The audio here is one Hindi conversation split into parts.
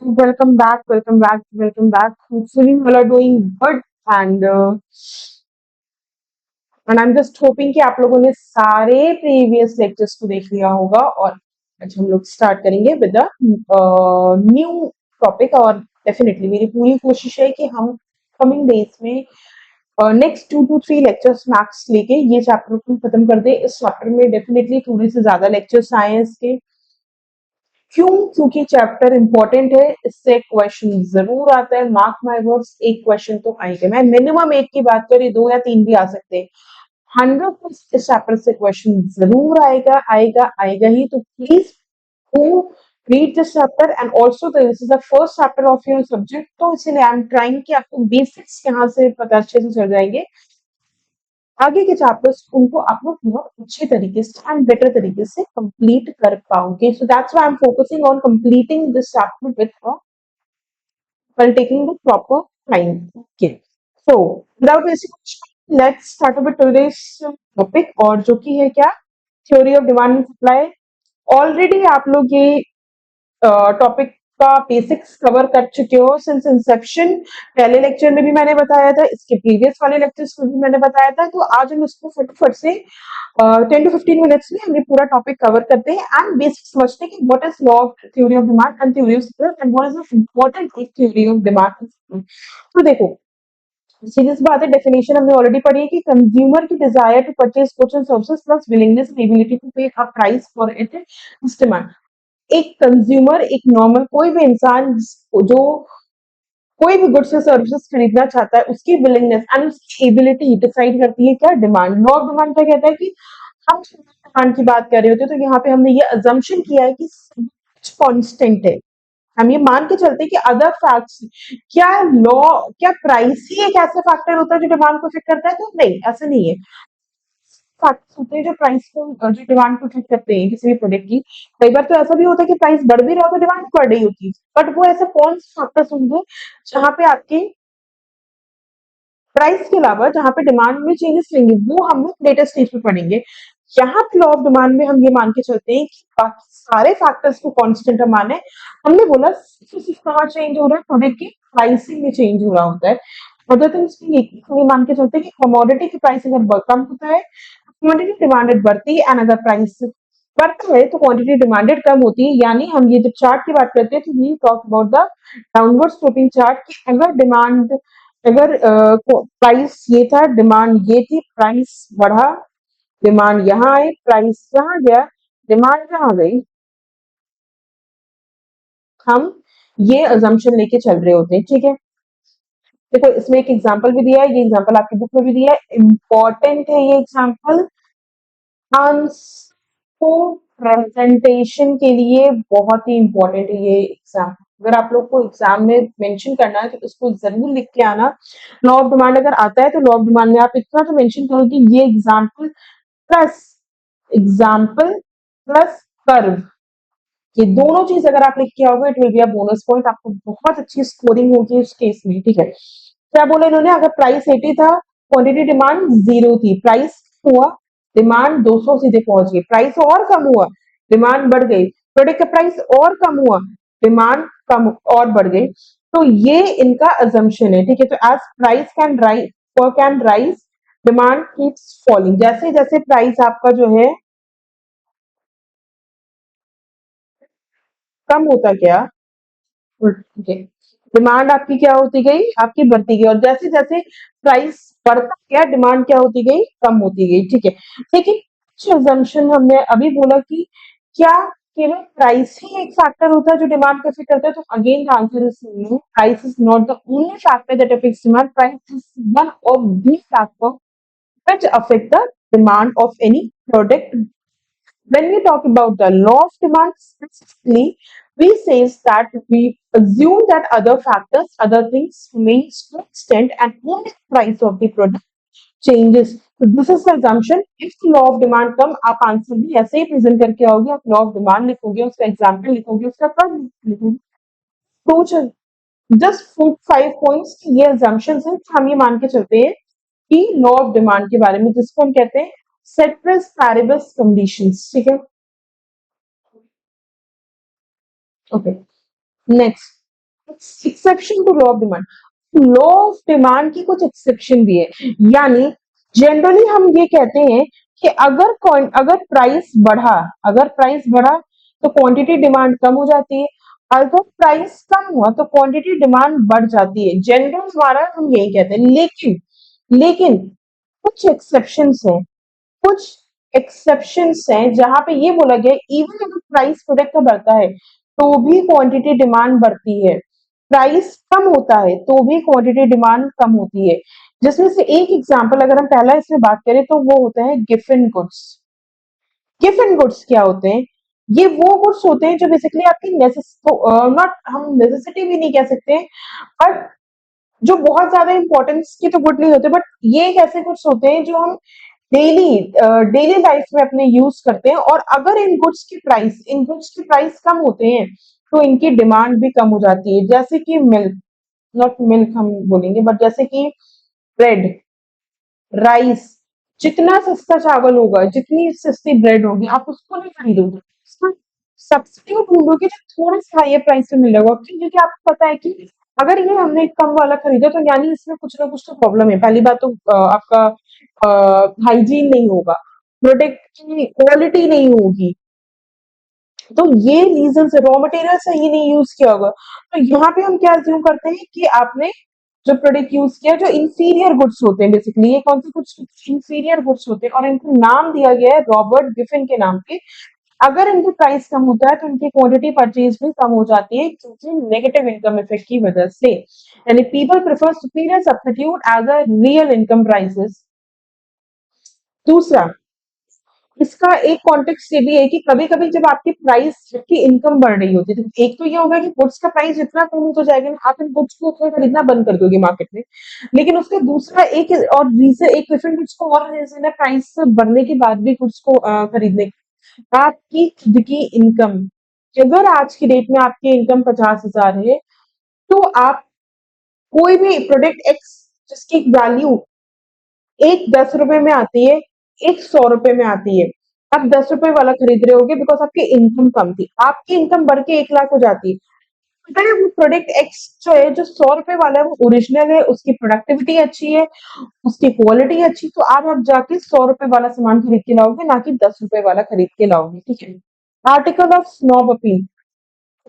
Welcome back, welcome back, welcome back. Hopefully, you all are doing good and and I am just hoping कि आप लोगों ने सारे प्रीवियस लेक्चर्स को देख लिया होगा और आज हम लोग स्टार्ट करेंगे विद अ न्यू टॉपिक और डेफिनेटली मेरी पूरी कोशिश है कि हम कमिंग डेज में नेक्स्ट 2 to 3 लेक्चर्स मैक्स लेके ये चैप्टर को खत्म कर दे। इस चैप्टर में डेफिनेटली थोड़े से ज्यादा लेक्चर्स आए हैं इसके। क्यों? क्योंकि चैप्टर इंपॉर्टेंट है, इससे क्वेश्चन जरूर आता है। मार्क माय वर्ड्स, एक क्वेश्चन तो आएंगे। मैं मिनिमम एक की बात करी, 2 या 3 भी आ सकते हैं। 100% इस चैप्टर से क्वेश्चन जरूर आएगा आएगा आएगा ही। तो please who read this chapter and also this is the first chapter of your subject, तो इसलिए आई एम ट्राइंग कि आपको बेसिक्स यहाँ से पता अच्छे से चल जाएंगे। आगे के चैप्टर्स उनको आप लोग बहुत अच्छे तरीके से एंड बेटर तरीके से कंप्लीट कर पाओगे। So that's why I am focusing on completing this chapter with while taking the proper time. Okay. So without wasting much time, let's start with today's topic और जो कि है क्या? Theory of demand and supply. Already आप लोग ये टॉपिक का बेसिक्स कवर कर चुके हो सिंस इंसेप्शन। पहले लेक्चर में भी मैंने बताया था, इसके प्रीवियस वाले लेक्चर्स में भी मैंने बताया था। तो आज हम इसको फटाफट से 10 to 15 मिनट्स में हम ये पूरा टॉपिक कवर करते हैं एंड बेसिक समझते हैं कि what is law of theory of demand and theory of supply and what is the important theory of demand. तो देखो, सीरियस बात है, डेफिनेशन हमने ऑलरेडी पढ़ी है कि कंज्यूमर की desire to purchase goods and services plus willingness and ability to pay a price for it is demand. एक कंज्यूमर, एक नॉर्मल कोई भी इंसान जो कोई भी गुड्स या सर्विसेज खरीदना चाहता है, उसकी विलिंगनेस एंड उसकी एबिलिटी डिसाइड करती है क्या? डिमांड। लॉ ऑफ डिमांड क्या कहता है कि हम डिमांड की बात कर रहे होते हैं तो यहाँ पे हमने ये अजम्पशन किया है कि कांस्टेंट है। हम ये मान के चलते हैं कि अदर फैक्ट्स, क्या लॉ, क्या प्राइस ही एक ऐसा फैक्टर होता है जो डिमांड को फिक्स करता है? तो नहीं, ऐसा नहीं है। फैक्ट्स होते हैं जो प्राइस को, जो डिमांड को फिक्स करते हैं किसी भी प्रोडक्ट की। कई बार तो ऐसा भी होता है कि प्राइस बढ़ भी रहा हो तो डिमांड बढ़ रही होती है, बट वो ऐसे कौन से फैक्टर्स होंगे जहाँ पे आपकी प्राइस के अलावा जहाँ पे डिमांड में चेंजेस लेंगे, वो हम लोग लेटेस्ट स्टेज पे पढ़ेंगे। यहाँ पे लॉ ऑफ डिमांड में हम ये मान के चलते हैं कि बाकी सारे फैक्टर्स को कांस्टेंट हम माने। हमने बोला सिर्फ कहाँ चेंज हो रहा है? प्रोडक्ट की प्राइसिंग में चेंज हो रहा होता है। अदर थिंग्स भी हम ये मान के चलते हैं कि कमोडिटी की प्राइस अगर कम होता है, क्वांटिटी डिमांडेड बढ़ती है एंड अगर प्राइस बढ़ता है तो क्वांटिटी डिमांडेड कम होती है। यानी हम ये जब चार्ट की बात करते हैं तो we talk about the downward sloping chart कि अगर डिमांड, अगर प्राइस ये था, डिमांड ये थी, प्राइस बढ़ा, डिमांड यहाँ आई, प्राइस कहाँ गया, डिमांड कहाँ गई, हम ये अजम्पशन लेके चल रहे होते हैं। ठीक है, देखो इसमें एक एग्जांपल भी दिया है, ये एग्जांपल आपकी बुक में भी दिया है, इंपॉर्टेंट है ये एग्जांपल को प्रेजेंटेशन के लिए बहुत ही इंपॉर्टेंट है ये एग्जाम। अगर आप लोग को एग्जाम में मेंशन करना है तो इसको जरूर लिख के आना। लॉ ऑफ डिमांड अगर आता है तो लॉ ऑफ डिमांड में आप इतना तो मेंशन करो कि ये एग्जाम्पल प्लस कर्व, ये दोनों चीज अगर आप लिख के आओगे it will be a bonus point, आपको बहुत अच्छी स्कोरिंग होगी उस केस में। ठीक है, क्या बोला इन्होंने? अगर प्राइस 80 था, क्वांटिटी डिमांड 0 थी, प्राइस हुआ, डिमांड 200 सीधे पहुंच गई, प्राइस और कम हुआ, डिमांड बढ़ गई, प्रोडक्ट का प्राइस और कम हुआ, डिमांड कम और बढ़ गई। तो ये इनका अजम्पशन है। ठीक है, तो as price can rise demand keeps falling. जैसे जैसे प्राइस आपका जो है कम होता गया, ठीक है, डिमांड आपकी क्या होती गई? आपकी बढ़ती गई। और जैसे जैसे प्राइस बढ़ता गया, डिमांड क्या होती गई? कम होती गई। ठीक है, लेकिन कुछ assumption हमने अभी बोला कि क्या केवल प्राइस ही एक फैक्टर होता है जो डिमांड को अफेक्ट करता है? तो again the answer is no, price is not the only factor that affects demand, price is one of the factor which affect the demand of any product. When we talk about the law of demand specifically, we says that we assume that other factors, other things remains constant and only the price of the product changes. So this is the assumption. If the law of demand come, आप आंसर भी ऐसे ही प्रेजेंट करके आओगे, आप लॉ ऑफ डिमांड लिखोगे, उसका एग्जाम्पल लिखोगे, उसका कर्व लिखोगे। तो जस्ट 5 पॉइंट्स की ये assumptions हैं, हम ये मान के चलते हैं कि लॉ ऑफ डिमांड के बारे में, जिसको हम कहते हैं सेट्रस पैरिबस कंडीशंस। ठीक है, okay, next exception to law of demand, law of demand की कुछ एक्सेप्शन भी है। यानी जनरली हम ये कहते हैं कि अगर प्राइस बढ़ा तो क्वांटिटी डिमांड कम हो जाती है, अगर प्राइस कम हुआ तो क्वांटिटी डिमांड बढ़ जाती है। जनरल हमारा हम यही कहते हैं, लेकिन कुछ एक्सेप्शंस हैं, कुछ एक्सेप्शंस हैं जहां पे ये बोला गया है इवन अगर प्राइस प्रोडक्ट का बढ़ता है तो भी क्वांटिटी डिमांड बढ़ती है, प्राइस कम होता है तो भी क्वांटिटी डिमांड कम होती है। जिसमें से एक एग्जांपल अगर हम पहला इसमें बात करें तो वो होता है गिफन गुड्स। गिफन गुड्स क्या होते हैं? ये वो गुड्स होते हैं जो बेसिकली आपकी नॉट, हम नेसेसिटी भी नहीं कह सकते, बट जो बहुत ज्यादा इंपॉर्टेंस की तो गुड नहीं होते, बट ये एक ऐसे गुड्स होते हैं जो हम डेली डेली लाइफ में अपने यूज करते हैं। और अगर इन गुड्स की प्राइस कम होते हैं तो इनकी डिमांड भी कम हो जाती है। जैसे कि मिल्क, नॉट मिल्क हम बोलेंगे, बट जैसे कि ब्रेड, राइस, जितना सस्ता चावल होगा, जितनी सस्ती ब्रेड होगी, आप उसको नहीं खरीदोगे, उसका सब्स्टिट्यूट ढूंढोगे जो थोड़ा सा हाई प्राइस पे मिल जाएगा। क्यों? क्योंकि आपको पता है कि अगर ये हमने कम वाला खरीदा तो यानी इसमें कुछ ना कुछ तो प्रॉब्लम है। पहली बात तो आपका हाइजीन नहीं होगा, प्रोडक्ट की क्वालिटी नहीं होगी, तो ये रीजन से रॉ मटेरियल सही नहीं यूज किया होगा। तो यहाँ पे हम क्या अज्यूम करते हैं कि आपने जो प्रोडक्ट यूज किया, जो इंफीरियर गुड्स होते हैं, बेसिकली ये कौन से कुछ इंफीरियर गुड्स होते हैं और इनको नाम दिया गया है रॉबर्ट गिफिन के नाम पे। अगर इनकी प्राइस कम होता है तो इनकी क्वांटिटी परचेज भी कम हो जाती है क्योंकि नेगेटिव इनकम इफेक्ट की वजह से। यानी people prefer superior substitute as a real income prices. दूसरा, इसका एक कॉन्टेक्स्ट ये भी है कि कभी-कभी जब आपकी प्राइस, जबकि इनकम बढ़ रही होती है, तो एक तो ये होगा कि गुड्स का प्राइस जितना कम हो तो जाएगा ना, आप इन गुड्स को फिर खरीदना बंद कर दोगे मार्केट में। लेकिन उसका दूसरा एक और रीजन, एक डिफरेंट गुड्स को और रीजन है प्राइस बढ़ने के बाद भी गुड्स को खरीदने का, आपकी खुद की इनकम। अगर आज की डेट में आपकी इनकम 50,000 है, तो आप कोई भी प्रोडक्ट एक्स जिसकी वैल्यू एक 10 रुपए में आती है, एक 100 रुपए में आती है, आप 10 रुपए वाला खरीद रहे होगे बिकॉज आपकी इनकम कम थी, आपकी इनकम बढ़ के 1 लाख हो जाती है। अगर वो प्रोडक्ट एक्स जो है, जो 100 रुपए वाला है, वो ओरिजिनल है, उसकी प्रोडक्टिविटी अच्छी है, उसकी क्वालिटी अच्छी, तो आप जाके 100 रुपए वाला सामान खरीद के लाओगे, ना कि 10 रुपए वाला खरीद के लाओगे। ठीक है। आर्टिकल ऑफ स्नॉब अपील,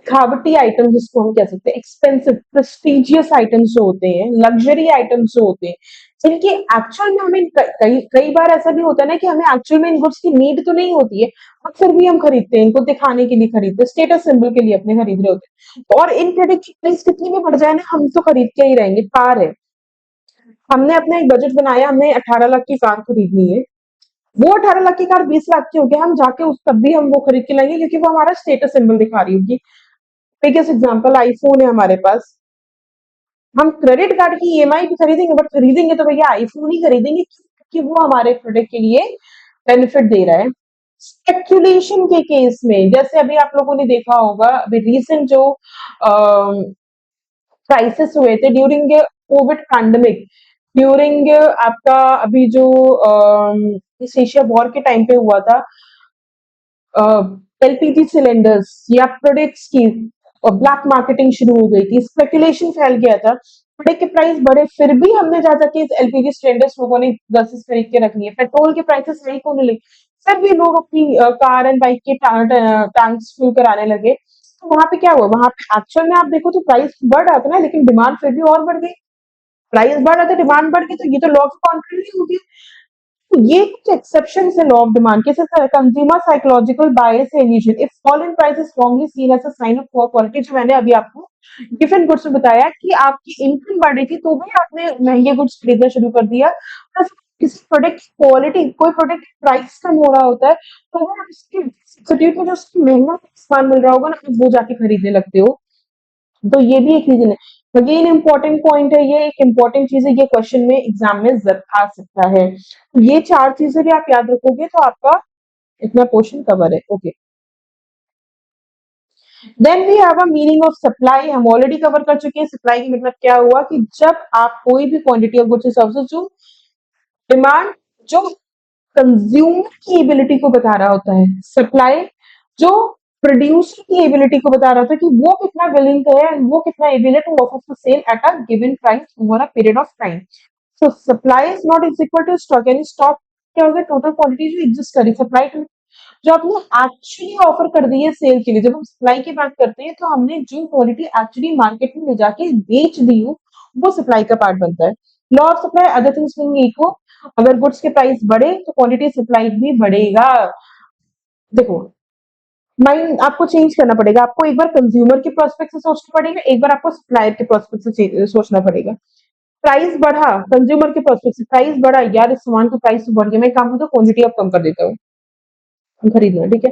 खाबटी आइटम जिसको हम कह सकते हैं, एक्सपेंसिव प्रेस्टिजियस आइटम्स जो होते हैं, लग्जरी आइटम्स जो होते हैं, जिनकी एक्चुअल में हमें कई कई बार ऐसा भी होता है ना कि हमें एक्चुअल में इन गुड्स की नीड तो नहीं होती है, और फिर भी हम खरीदते हैं, इनको दिखाने के लिए खरीदते हैं, स्टेटस सिंबल के लिए अपने खरीद रहे होते हैं। और इन प्रोडक्ट की प्राइस कितनी भी बढ़ जाए ना, हम तो खरीद के ही रहेंगे, पार है। हमने अपना एक बजट बनाया, हमने 18 लाख की कार खरीदनी है, वो 18 लाख की कार 20 लाख की होगी, हम जाके उस तब भी हम वो खरीद के लाएंगे क्योंकि वो हमारा स्टेटस सिंबल दिखा रही होगी। बिगेस्ट एग्जांपल, आईफोन है हमारे पास, हम क्रेडिट कार्ड की ईएमआई भी खरीदेंगे, बट खरीदेंगे तो भैया आईफोन ही खरीदेंगे क्योंकि वो हमारे प्रोडक्ट के लिए बेनिफिट दे रहा है। स्पेकुलेशन के केस में, जैसे अभी आप लोगों ने देखा होगा, अभी रिसेंट जो क्राइसिस हुए थे ड्यूरिंग कोविड पैंडमिक, ड्यूरिंग आपका अभी जो इस एशिया वॉर के टाइम पे हुआ था, एलपीजी सिलेंडर्स या प्रोडक्ट्स की ब्लैक मार्केटिंग शुरू हो गई थी, स्पेकुलेशन फैल गया था, प्रोडक्ट के प्राइस बढ़े, फिर भी हमने जा जाके एलपीजी सिलेंडर्स लोगों ने 10 खरीद के रख लिए, पेट्रोल के प्राइसेस हाइक होने लगे, फिर भी लोग अपनी कार एंड बाइक के टैंक्स फिल कराने लगे। तो वहां पे क्या हुआ, वहां पे एक्चुअल में आप देखो तो प्राइस बढ़ रहा था ना, लेकिन डिमांड फिर भी और बढ़ गई। प्राइस बढ़ रहा था, डिमांड बढ़ गई, तो ये तो लॉ के कॉन्ट्ररी हो गया। ये कुछ एक्सेप्शन है लॉ ऑफ डिमांड के, कंज्यूमर साइकोलॉजिकल बायस है illusion, if fall in price is strongly seen as a sign of poor quality, जो मैंने अभी आपको डिफरेंट गुड्स में बताया कि आपकी इनकम बढ़ रही थी तो भी आपने महंगे गुड्स खरीदना शुरू कर दिया। प्लस किसी प्रोडक्ट की क्वालिटी, कोई प्रोडक्ट प्राइस कम हो रहा होता है तो वो उसके सब्स्टिट्यूट में जो उसकी महंगा सामान मिल रहा होगा ना, आप वो जाके खरीदने लगते हो। तो ये भी एक रीजन है। अगेन इंपॉर्टेंट पॉइंट है, ये एक इंपॉर्टेंट चीज है, ये क्वेश्चन में एग्जाम में आ सकता है। ये 4 चीजें भी आप याद रखोगे तो आपका इतना पोर्शन कवर है। Okay, then we have a meaning of supply, हम ऑलरेडी कवर कर चुके हैं। सप्लाई का मतलब क्या हुआ कि जब आप कोई भी क्वांटिटी ऑफ गुड्स सर्विसेज, जो डिमांड जो कंज्यूमर की एबिलिटी को बता रहा होता है, सप्लाई जो प्रोड्यूसर की एबिलिटी को बता रहा था कि वो कितना विलिंग है एंड वो कितना एबल है to offer the sale at a given price over a period of time. So supply is not is equal to stock, यानी स्टॉक क्या होगा, टोटल क्वांटिटी जो एग्जिस्ट करी सप्लाई, जो आपने एक्चुअली ऑफर कर दी है सेल के लिए। जब हम सप्लाई की बात करते हैं तो हमने जो क्वालिटी एक्चुअली मार्केट में ले जाके बेच दी हो, वो सप्लाई का पार्ट बनता है। Law of supply, other things being equal, अगर गुड्स के प्राइस बढ़े तो क्वांटिटी सप्लाई भी बढ़ेगा। देखो, माइंड आपको चेंज करना पड़ेगा, आपको एक बार कंज्यूमर के प्रोस्पेक्ट से सोचना पड़ेगा, एक बार आपको सप्लायर के प्रोस्पेक्ट से सोचना पड़ेगा। प्राइस बढ़ा, कंज्यूमर के प्रोस्पेक्ट से प्राइस बढ़ा, यार इस सामान की प्राइस तो बढ़ गई, मैं काम करता हूँ क्वांटिटी अब कम कर देता हूँ खरीदना, ठीक है।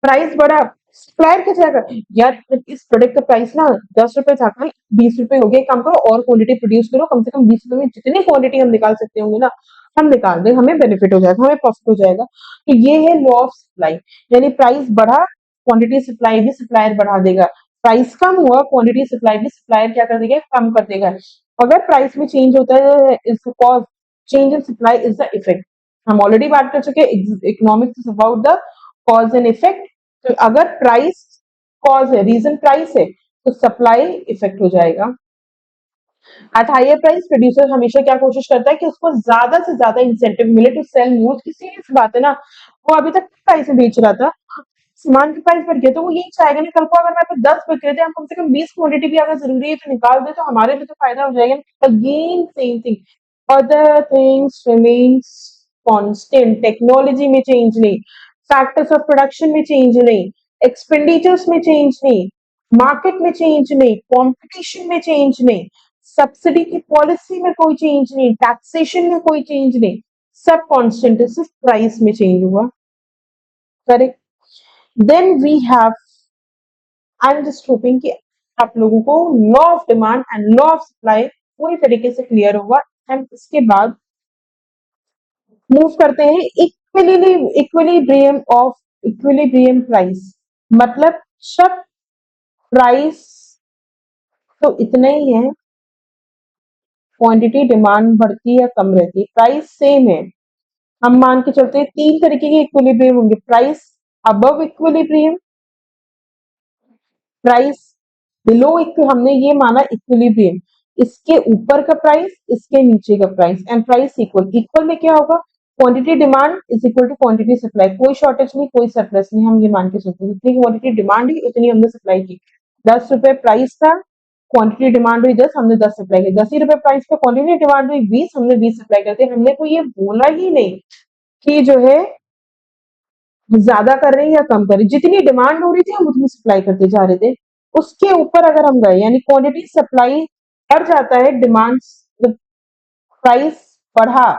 प्राइस बढ़ा, सप्लायर क्या चाहेगा, यार इस प्रोडक्ट का प्राइस ना 10 रुपए था, कल 20 रुपए हो गया, एक काम करो और क्वांटिटी प्रोड्यूस करो, कम से कम 20 रुपए में जितनी क्वांटिटी हम निकाल सकते होंगे ना, हम निकाल दें, हमें बेनिफिट हो जाएगा, हमें प्रॉफिट हो जाएगा। तो ये है लॉ ऑफ सप्लाई, यानी प्राइस बढ़ा, क्वांटिटी सप्लाई भी सप्लायर बढ़ा देगा। प्राइस कम हुआ, क्वांटिटी सप्लाई भी सप्लायर क्या कर देगा, कम कर देगा। अगर प्राइस में चेंज होता है is cause, change in supply is the effect. हम ऑलरेडी बात कर चुके हैं, economics is about the cause and effect. तो अगर प्राइस कॉज है, रीजन प्राइस है, तो सप्लाई इफेक्ट हो जाएगा। एट हायर प्राइस प्रोड्यूसर हमेशा क्या कोशिश करता है कि उसको ज्यादा से ज्यादा इंसेंटिव मिले टू सेल मोर। की सीरियस बात है ना, वो अभी तक प्राइस में बेच रहा था, सामान की प्राइस बढ़ गया, तो वो यही चाहेगा ना, कल को अगर मैं पे 10 बिक रहे थे, हम कम से कम 20 क्वांटिटी भी अगर जरूरी है तो निकाल दे, तो हमारे लिए तो फायदा हो जाएगा। Again same thing, other things remains constant, technology में चेंज नहीं, फैक्टर्स ऑफ प्रोडक्शन में चेंज नहीं, एक्सपेंडिचर्स में चेंज नहीं, मार्केट में चेंज नहीं, कंपटीशन में चेंज नहीं, सब्सिडी की पॉलिसी में कोई चेंज नहीं, टैक्सेशन में कोई चेंज नहीं, सब कांस्टेंट है, सिर्फ प्राइस में चेंज हुआ। Correct. Then we have, I am just hoping कि आप लोगों को law of demand and law of supply पूरी तरीके से क्लियर होगा। एंड इसके बाद मूव करते हैं इक्विलिब्रियम ऑफ, इक्विलिब्रियम प्राइस, मतलब जब प्राइस तो इतना ही है, क्वांटिटी डिमांड बढ़ती है या कम रहती है, प्राइस सेम है, हम मान के चलते हैं तीन तरीके के इक्विलिब्रियम होंगे, price above equilibrium, price below हमने ये माना इक्विलिब्रियम, इसके ऊपर का प्राइस, इसके नीचे का price, and price equal. Equal में क्या होगा, quantity demand is equal to quantity supply, कोई शॉर्टेज नहीं, कोई सरप्लस नहीं, हम ये मान के चलते हैं जितनी क्वांटिटी डिमांड हुई उतनी हमने सप्लाई की। 10 रुपए प्राइस था, क्वांटिटी डिमांड हुई 10, हमने 10 सप्लाई की। 10 ही रुपए प्राइस का, क्वांटिटी डिमांड हुई 20, हमने 20 सप्लाई करते, हमने कोई ये बोला ही नहीं कि जो है ज्यादा कर रहे हैं या कम कर रहे हैं, जितनी डिमांड हो रही थी हम उतनी सप्लाई करते जा रहे थे। उसके ऊपर अगर हम गए, यानी क्वांटिटी सप्लाई बढ़ जाता है, डिमांड प्राइस बढ़ा,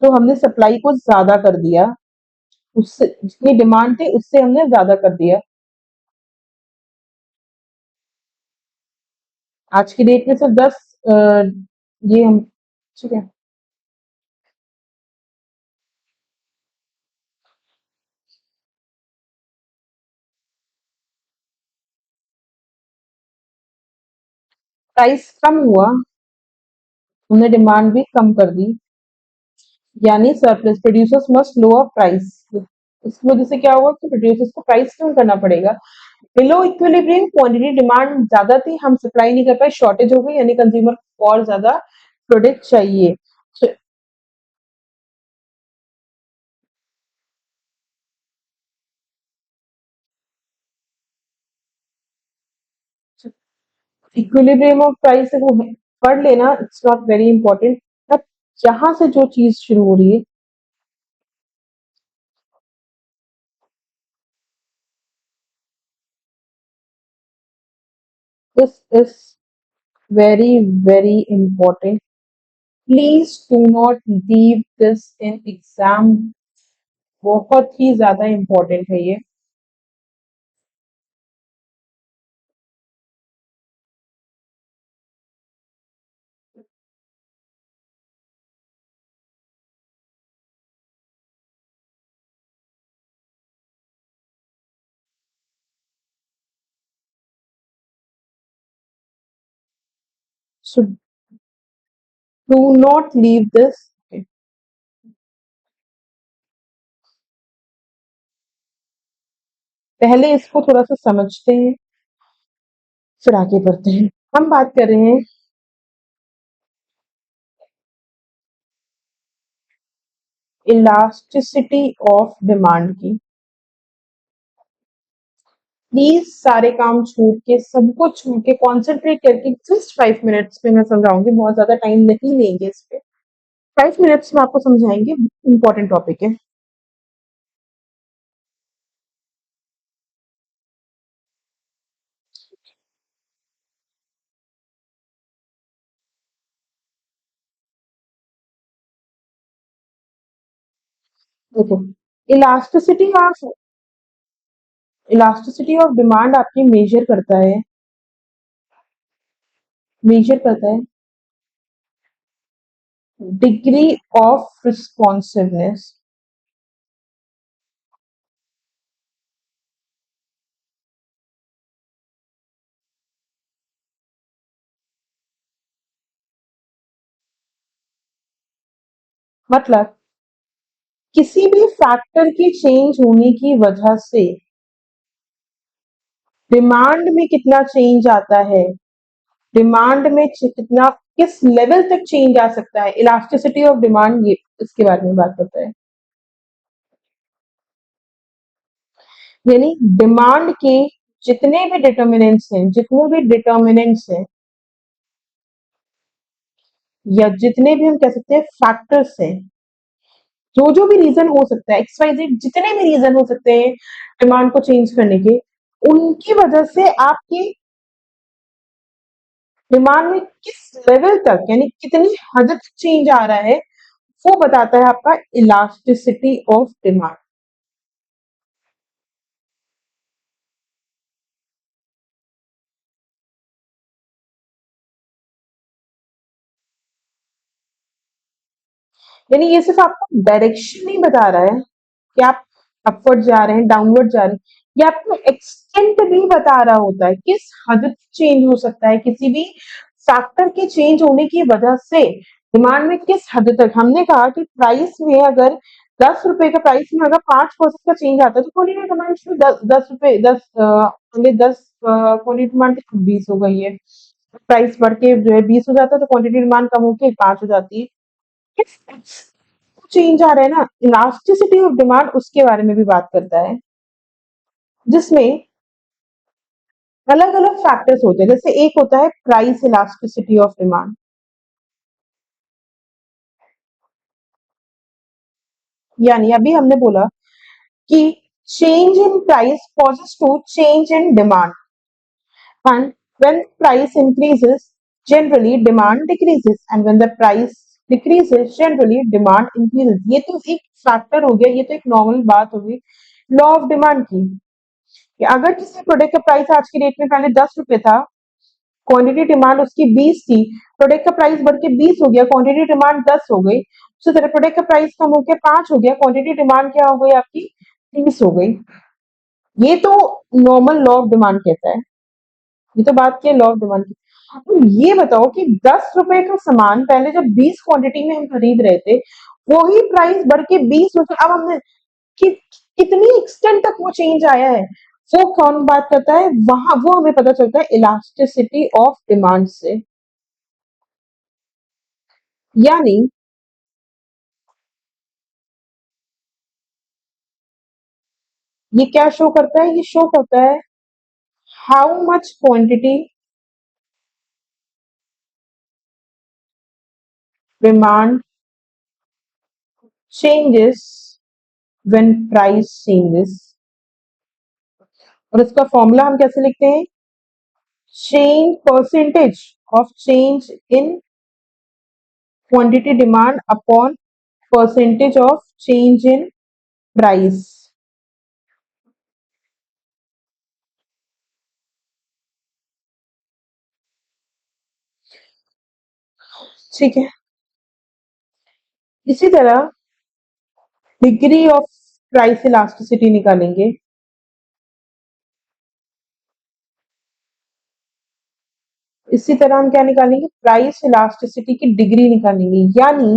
तो हमने सप्लाई को ज्यादा कर दिया, उससे जितनी डिमांड थी उससे हमने ज्यादा कर दिया। आज की डेट में सिर्फ 10 ये हम, ठीक है। प्राइस कम हुआ, हमने डिमांड भी कम कर दी, यानी surplus, producers must lower price. इस वजह से क्या हुआ कि प्रोड्यूसर्स को प्राइस कम करना पड़ेगा। बिलो इक्विलिब्रियम, क्वांटिटी डिमांड ज्यादा थी, हम सप्लाई नहीं कर पाए, शॉर्टेज हो गई, यानी कंज्यूमर को और ज्यादा प्रोडक्ट चाहिए। इक्विलिब्रियम ऑफ प्राइस वो है, पढ़ लेना, it's not very important. But यहाँ से जो चीज शुरू हो रही है, this is very very important, please do not leave this in exam, बहुत ही ज्यादा इंपॉर्टेंट है ये। So do not leave this. पहले इसको थोड़ा सा समझते हैं, फिर आगे बढ़ते हैं। हम बात कर रहे हैं इलास्टिसिटी ऑफ डिमांड की। प्लीज सारे काम छोड़ के, सब कुछ छोड़ के, कॉन्सेंट्रेट करके जस्ट 5 मिनट्स में मैं समझाऊंगी, बहुत ज्यादा टाइम नहीं लेंगे इस पे। 5 मिनट्स में आपको समझाएंगे, इंपॉर्टेंट टॉपिक है। देखो, elasticity of elasticity of demand आपकी मेजर करता है डिग्री ऑफ रिस्पॉन्सिवनेस। मतलब किसी भी फैक्टर के चेंज होने की वजह से डिमांड में कितना चेंज आता है, डिमांड में कितना, किस लेवल तक चेंज आ सकता है, इलास्टिसिटी ऑफ डिमांड, ये इसके बारे में बात करता है। यानी डिमांड के जितने भी डिटर्मिनेंट्स हैं या जितने भी हम कह सकते हैं फैक्टर्स हैं, जो जो भी रीजन हो सकता है, एक्स वाई जेड, जितने भी रीजन हो सकते हैं डिमांड को चेंज करने के, उनकी वजह से आपकी डिमांड में किस लेवल तक, यानी कितनी हद तक चेंज आ रहा है, वो बताता है आपका इलास्टिसिटी ऑफ डिमांड। यानी ये सिर्फ आपको डायरेक्शन नहीं बता रहा है कि आप अपवर्ड जा रहे हैं, डाउनवर्ड जा रहे हैं, ये आपको एक्सटेंट भी बता रहा होता है, किस हद तक चेंज हो सकता है किसी भी फैक्टर के चेंज होने की वजह से डिमांड में, किस हद तक। हमने कहा कि प्राइस में अगर 10 रुपए का प्राइस में अगर 5% का चेंज आता है तो क्वांटिटी डिमांड में 10 रुपए, क्वांटिटी डिमांड 20 हो गई है, प्राइस बढ़ के जो है 20 हो जाता है तो क्वांटिटी डिमांड कम होके 5 हो जाती है। चेंज आ रहा है ना, इलास्टिसिटी ऑफ डिमांड उसके बारे में भी बात करता है, जिसमें अलग अलग फैक्टर्स होते हैं। जैसे एक होता है प्राइस इलास्टिसिटी ऑफ डिमांड, यानी अभी हमने बोला कि change in price causes to change in demand, and when price increases generally demand decreases, and when the price decreases generally demand increases। ये तो एक फैक्टर हो गया, ये तो एक नॉर्मल बात हो गई लॉ ऑफ डिमांड की, कि अगर किसी प्रोडक्ट का प्राइस आज की डेट में पहले 10 रुपए था, क्वांटिटी डिमांड उसकी 20 थी, प्रोडक्ट का प्राइस बढ़ के 20 हो गया, क्वांटिटी डिमांड 10 हो गई, उसी तरह प्रोडक्ट का प्राइस कम होकर 5 हो गया, क्वांटिटी डिमांड क्या हो गई आपकी, 30 हो गई। ये तो नॉर्मल लॉ ऑफ डिमांड कहता है, ये तो बात की है लॉ ऑफ डिमांड की। अब ये बताओ कि 10 रुपए का सामान पहले जब 20 क्वांटिटी में हम खरीद रहे थे, वही प्राइस बढ़ के 20 हो गया, अब हमने कि कितनी एक्सटेंट तक वो चेंज आया है, वो कौन बात करता है, वहां वो हमें पता चलता है इलास्टिसिटी ऑफ डिमांड से। यानी ये क्या शो करता है, ये शो करता है how much quantity demand changes when price changes. और इसका फॉर्मूला हम कैसे लिखते हैं, change percentage of change in quantity demand upon percentage of change in price। ठीक है, इसी तरह डिग्री ऑफ प्राइस इलास्टिसिटी निकालेंगे। इसी तरह हम क्या निकालेंगे, प्राइस इलास्टिसिटी की डिग्री निकालेंगे। यानी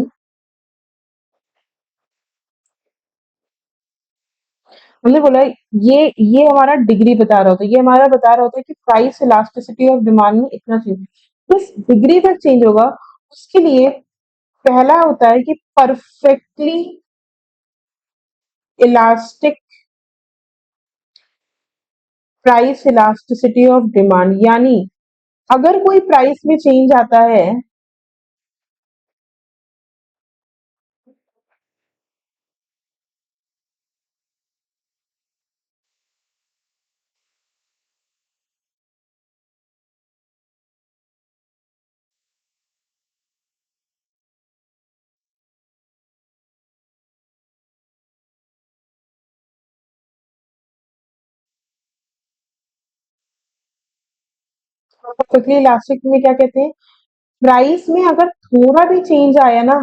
हमने बोला ये हमारा डिग्री बता रहा होता है, ये हमारा बता रहा होता है कि प्राइस इलास्टिसिटी ऑफ डिमांड में इतना चेंज किस डिग्री तक चेंज होगा। उसके लिए पहला होता है कि perfectly elastic price elasticity of demand, यानी अगर कोई प्राइस में चेंज आता है, परफेक्टली इलास्टिक में क्या कहते हैं, प्राइस में अगर थोड़ा भी चेंज आया ना,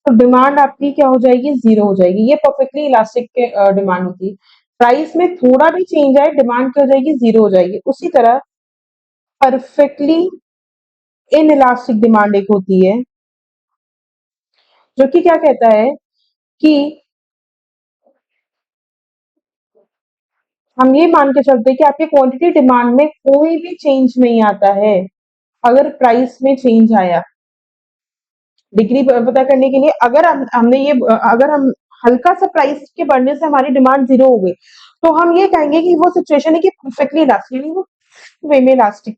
तो डिमांड आपकी क्या हो जाएगी, जीरो हो जाएगी। ये परफेक्टली इलास्टिक के डिमांड होती है। प्राइस में थोड़ा भी चेंज आए, डिमांड क्या हो जाएगी, जीरो हो जाएगी। उसी तरह परफेक्टली इन इलास्टिक डिमांड एक होती है, जो कि क्या कहता है कि हम ये मान के चलते हैं कि आपकी क्वांटिटी डिमांड में कोई भी चेंज नहीं आता है। अगर प्राइस में चेंज आया, डिग्री पता करने के लिए, अगर हमने ये अगर हम हल्का सा प्राइस के बढ़ने से हमारी डिमांड जीरो हो गई, तो हम ये कहेंगे कि वो सिचुएशन है कि परफेक्टली इलास्टिक, यानी वो वे में इलास्टिक।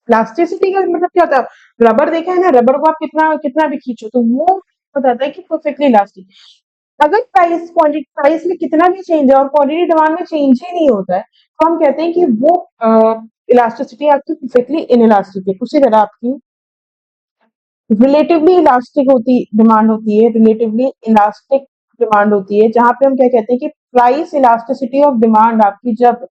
इलास्टिसिटी का मतलब क्या होता है, रबर देखा है ना, रबर को आप कितना कितना भी खींचो तो वो बताता है कि परफेक्टली इलास्टिक। अगर प्राइस क्वांटिटी प्राइस में कितना भी चेंज है और क्वांटिटी डिमांड में चेंज ही नहीं होता है, तो हम कहते हैं कि वो इलास्टिसिटी आपकी परफेक्टली इन इलास्टिक है। उसी तरह आपकी रिलेटिवली इलास्टिक होती डिमांड होती है, रिलेटिवली इलास्टिक डिमांड होती है, जहां पे हम क्या कहते हैं कि प्राइस इलास्टिसिटी ऑफ डिमांड आपकी जब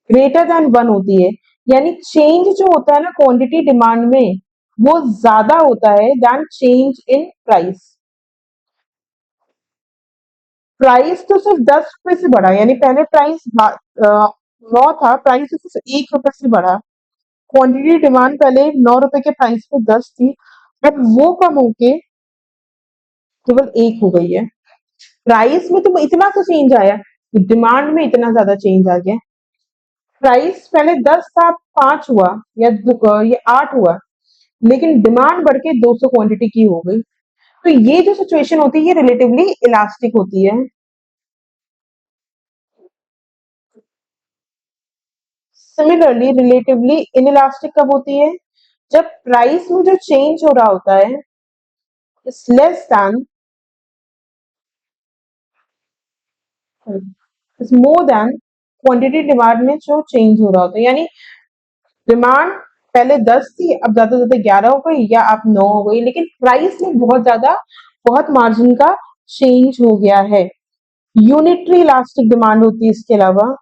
ग्रेटर देन वन होती है, यानी चेंज जो होता है ना क्वांटिटी डिमांड में, वो ज्यादा होता है then change in price. Price तो सिर्फ 10 रुपए से बढ़ा, यानी पहले प्राइस 9 था, प्राइस तो सिर्फ 1 रुपए से बढ़ा। क्वांटिटी डिमांड पहले 9 रुपए के प्राइस पे 10 थी, अब वो कम होके केवल 1 हो गई है। प्राइस में तो इतना सा चेंज आया, डिमांड में इतना ज्यादा चेंज आ गया। प्राइस पहले 10 था, 5 हुआ, या ये 8 हुआ, लेकिन डिमांड बढ़ के 200 क्वांटिटी की हो गई। तो ये जो सिचुएशन होती है, ये रिलेटिवली इलास्टिक होती है। सिमिलरली रिलेटिवली इनइलास्टिक कब होती है, जब प्राइस में जो चेंज हो रहा होता है is less than is more than quantity demand में जो चेंज हो रहा होता है, यानी डिमांड पहले 10 थी, अब ज्यादा से ज्यादा 11 हो गई, या अब 9 हो गई, लेकिन प्राइस में बहुत ज्यादा, बहुत मार्जिन का चेंज हो गया है। यूनिटरी इलास्टिक डिमांड होती है इसके अलावा।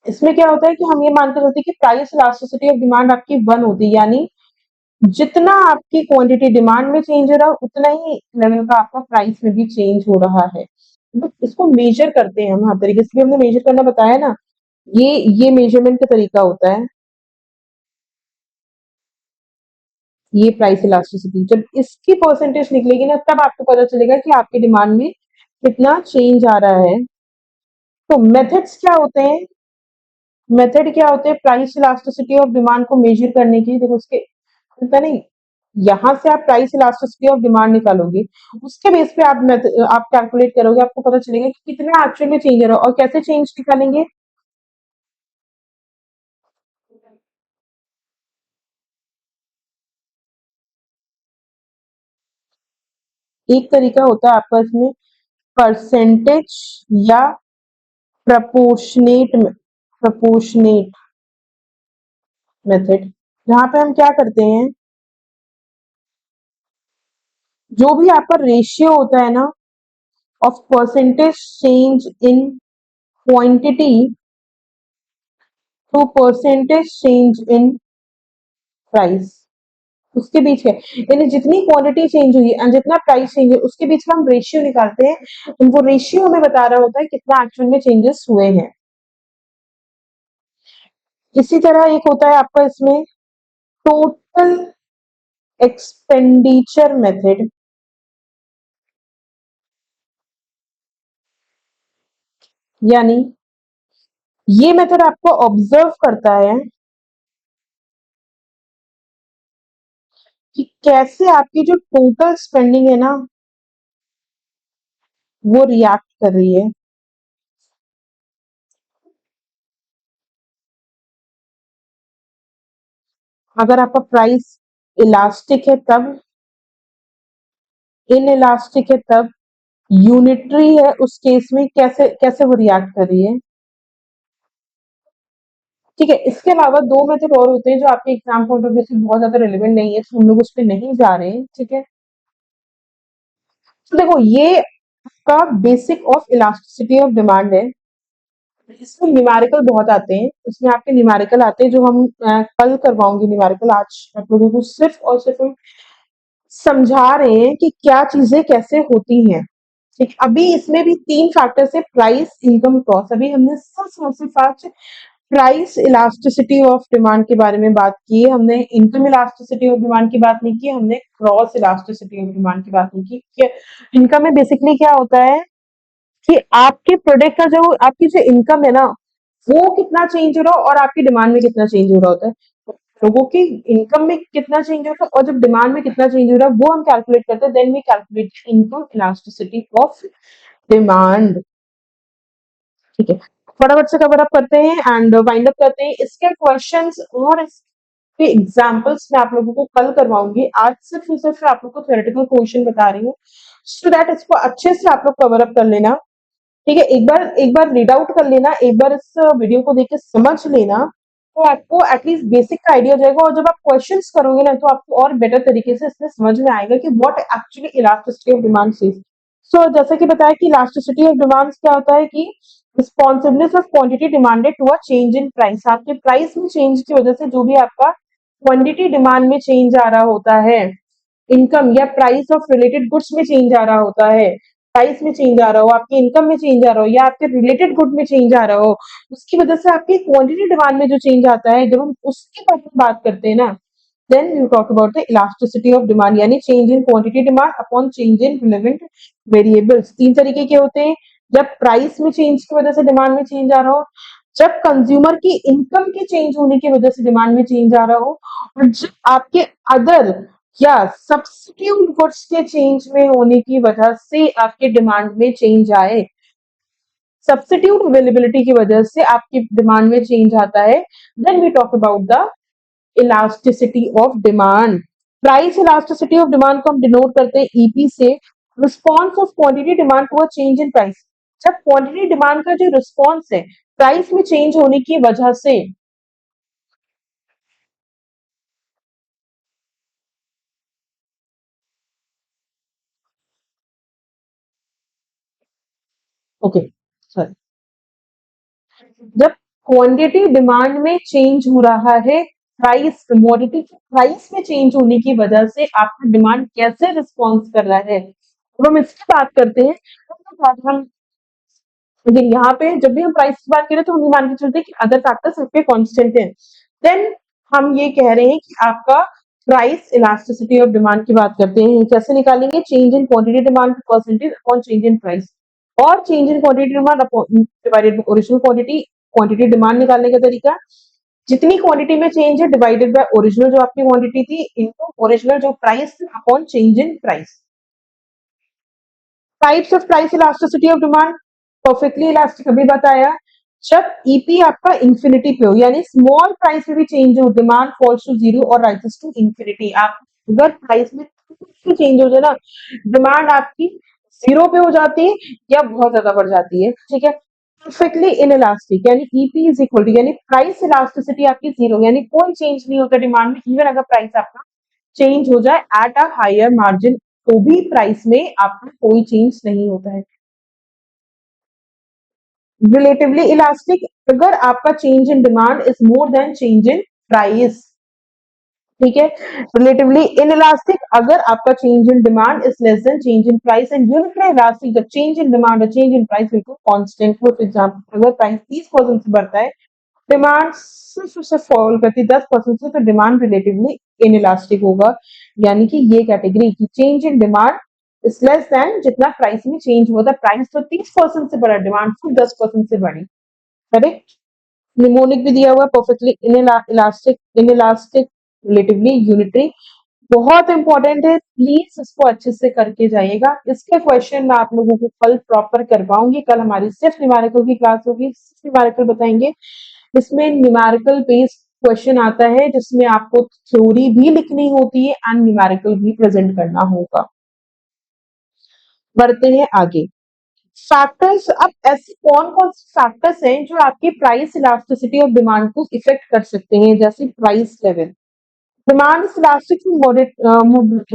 इसमें क्या होता है कि हम ये मान के चलते हैं कि प्राइस इलास्टिसिटी ऑफ डिमांड आपकी वन होती है, यानी जितना आपकी क्वांटिटी डिमांड में चेंज हो रहा है, उतना ही लेवल का आपका प्राइस में भी चेंज हो रहा है। तो इसको मेजर करते हैं हम हर तरीके से, हमने मेजर करना बताया ना, ये मेजरमेंट का तरीका होता है। ये प्राइस इलास्टिसिटी जब इसकी परसेंटेज निकलेगी ना, तब आपको पता चलेगा कि आपके डिमांड में कितना चेंज आ रहा है। तो मेथड्स क्या होते हैं, मेथड क्या होते हैं प्राइस इलास्टिसिटी ऑफ डिमांड को मेजर करने की। देखो उसके होता नहीं, यहाँ से आप प्राइस इलास्टिसिटी ऑफ डिमांड निकालोगे, उसके बेस पे आप कैलकुलेट करोगे, आपको पता चलेगा कि कितना एक्चुअल में चेंज हो रहा है। और कैसे चेंज निकालेंगे, एक तरीका होता है आपका इसमें परसेंटेज या प्रपोर्शनेट मेथड, जहां पे हम क्या करते हैं, जो भी आपका रेशियो होता है ना of percentage change in quantity to percentage change in price, उसके बीच है, यानी जितनी क्वांटिटी चेंज हुई और जितना प्राइस चेंज है, उसके बीच का हम रेशियो निकालते हैं। तो वो रेशियो हमें बता रहा होता है कितना एक्चुअल में चेंजेस हुए हैं। इसी तरह एक होता है आपका इसमें टोटल एक्सपेंडिचर मेथड। यानी ये मेथड आपको ऑब्जर्व करता है कि कैसे आपकी जो टोटल स्पेंडिंग है ना वो रिएक्ट कर रही है। अगर आपका प्राइस इलास्टिक है तब, इन इलास्टिक है तब, यूनिटरी है उस केस में कैसे कैसे वो रिएक्ट कर रही है। ठीक है, इसके अलावा दो मेथड और होते हैं जो आपके एग्जाम पॉइंट ऑफ व्यू से बहुत ज्यादा रिलेवेंट नहीं है, तो हम लोग उस पर नहीं जा रहे हैं। ठीक है, तो देखो ये का basic of elasticity of demand है। इसमें न्यूमेरिकल बहुत आते हैं, इसमें आपके न्यूमेरिकल आते हैं जो हम कल करवाऊंगी न्यूमेरिकल। आज आप लोगों को सिर्फ और सिर्फ हम समझा रहे हैं कि क्या चीजें कैसे होती हैं। ठीक, अभी इसमें भी तीन फैक्टर्स है, प्राइस, इनकम, कॉस्ट। अभी हमने सिर्फ आज प्राइस इलास्टिसिटी ऑफ डिमांड के बारे में बात की है, हमने इनकम इलास्टिसिटी ऑफ डिमांड की बात नहीं की, हमने क्रॉस इलास्टिसिटी ऑफ डिमांड की बात नहीं की। इनकम में बेसिकली क्या होता है कि आपके प्रोडक्ट का जो आपकी जो इनकम है ना वो कितना चेंज हो रहा है और आपकी डिमांड में कितना चेंज हो रहा होता है। तो लोगों की इनकम में कितना चेंज हो रहा है और जब डिमांड में कितना चेंज हो रहा है वो हम कैलकुलेट करते हैं, then we calculate income elasticity of demand. ठीक है, फटाफट से कवर अप करते हैं एंड वाइंड अप करते हैं। इसके क्वेश्चंस और इसके एग्जांपल्स मैं आप लोगों को कल करवाऊंगी, आज सिर्फ और सिर्फ आप लोग को थ्योरेटिकल क्वेश्चन बता रही हूँ, सो दैट इसको अच्छे से आप लोग कवर अप कर लेना। ठीक है, एक बार रीड आउट कर लेना, एक बार इस वीडियो को देख के समझ लेना, तो आपको एटलीस्ट बेसिक का आइडिया हो जाएगा, और जब आप क्वेश्चंस करोगे ना तो आपको और बेटर तरीके से इसमें समझ में आएगा कि what actually elasticity of demand is. So जैसे कि बताया कि इलास्टिसिटी ऑफ डिमांड क्या होता है कि responsiveness of quantity demanded to a change in price. आपके प्राइस में चेंज की वजह से जो भी आपका क्वांटिटी डिमांड में चेंज आ रहा होता है, इनकम या प्राइस ऑफ रिलेटेड गुड्स में चेंज आ रहा होता है, प्राइस में चेंज आ रहा हो, आपकी इनकम में चेंज आ रहा हो, या आपके रिलेटेड गुड में चेंज आ रहा हो, उसकी वजह से आपकी क्वांटिटी डिमांड में जो चेंज आता है, जब हम उसके बारे में बात करते हैं ना, then you talk about the elasticity of demand, यानी change in quantity demand upon change in relevant variables. तीन तरीके के होते हैं, जब प्राइस में चेंज की वजह से डिमांड में चेंज आ रहा हो, जब कंज्यूमर की इनकम के चेंज होने की वजह से डिमांड में चेंज आ रहा हो, और जब आपके अदर या सब्स्टिट्यूट गुड्स के चेंज में होने की वजह से आपके डिमांड में चेंज आए। सब्स्टिट्यूट अवेलेबिलिटी की वजह से आपकी डिमांड में चेंज आता है, then we talk about the elasticity of demand. Price elasticity of demand को हम डिनोट करते हैं ईपी से, response of quantity demand to a change in price. जब क्वांटिटी डिमांड का जो रिस्पॉन्स है प्राइस में चेंज होने की वजह से, ओके सॉरी, जब क्वांटिटी डिमांड में चेंज हो रहा है, प्राइस कमोडिटी की प्राइस में चेंज होने की वजह से आपका डिमांड कैसे रिस्पॉन्स कर रहा है, तो हम इसकी बात करते हैं। उसके बाद हम, लेकिन यहाँ पे जब भी हम प्राइस की बात करें तो हम ये मान के चलते हैं कि अदर फैक्टर्स आपके कांस्टेंट हैं, देन हम ये कह रहे हैं कि आपका प्राइस इलास्टिसिटी ऑफ डिमांड की बात करते हैं। कैसे निकालेंगे, change in quantity demand percentage upon change in price, और change in quantity demand divided by original quantity. Quantity demand निकालने का तरीका, जितनी क्वांटिटी में चेंज है डिवाइडेड बाय ओरिजिनल जो आपकी क्वांटिटी थी इनटू ओरिजिनल जो price upon change in price. Types of price elasticity of demand, perfectly elastic अभी बताया, जब ईपी आपका इंफिनिटी पे हो, यानी स्मॉल प्राइस में भी चेंज हो, डिमांड फॉल्स टू जीरो और राइजेस टू इंफिनिटी। आप अगर प्राइस में कुछ भी चेंज हो जाए ना, डिमांड आपकी जीरो पे हो जाती है या बहुत ज्यादा बढ़ जाती है। ठीक है, परफेक्टली इन इलास्टिक यानी ईपी इज इक्वल टू, यानी प्राइस इलास्टिसिटी आपकी जीरो, यानी कोई चेंज नहीं होता डिमांड में, इवन अगर प्राइस आपका चेंज हो जाए एट अ हायर मार्जिन, तो भी प्राइस में आपका कोई चेंज नहीं होता है। रिलेटिवली इलास्टिक, अगर आपका change in demand is more than change in price. ठीक है, रिलेटिवली इन इलास्टिक, अगर आपका change in demand is less than change in price. And unitary elastic, जब चेंज इन डिमांड और चेंज इन प्राइस बिल्कुल कांस्टेंट हो। फॉर एग्जांपल अगर प्राइस 30% से बढ़ता है, डिमांड सिर्फ उससे फॉल करती 10% से, तो डिमांड रिलेटिवली इन इलास्टिक होगा। यानी कि ये कैटेगरी की change in demand is less than जितना प्राइस में चेंज हुआ था। प्राइस तो 30% से बढ़ा, डिमांड तो 10% से बढ़ी। करेक्ट। निमोनिक भी दिया हुआ perfectly in elastic relatively unitary. बहुत इंपॉर्टेंट है, प्लीज इसको अच्छे से करके जाइएगा। इसके क्वेश्चन मैं आप लोगों को कल प्रॉपर करवाऊंगी। कल हमारी सिर्फ न्यूमेरिकल की क्लास होगी, सिर्फ न्यूमेरिकल बताएंगे। इसमें न्यूमेरिकल बेस्ड क्वेश्चन आता है जिसमें आपको थ्योरी भी लिखनी होती है एंड न्यूमेरिकल भी प्रेजेंट करना होगा। बढ़ते हैं आगे। फैक्टर्स, अब ऐसे कौन कौन से फैक्टर्स हैं जो आपकी प्राइस इलास्टिसिटी और डिमांड को इफेक्ट कर सकते हैं, जैसे price level. Demand is elastic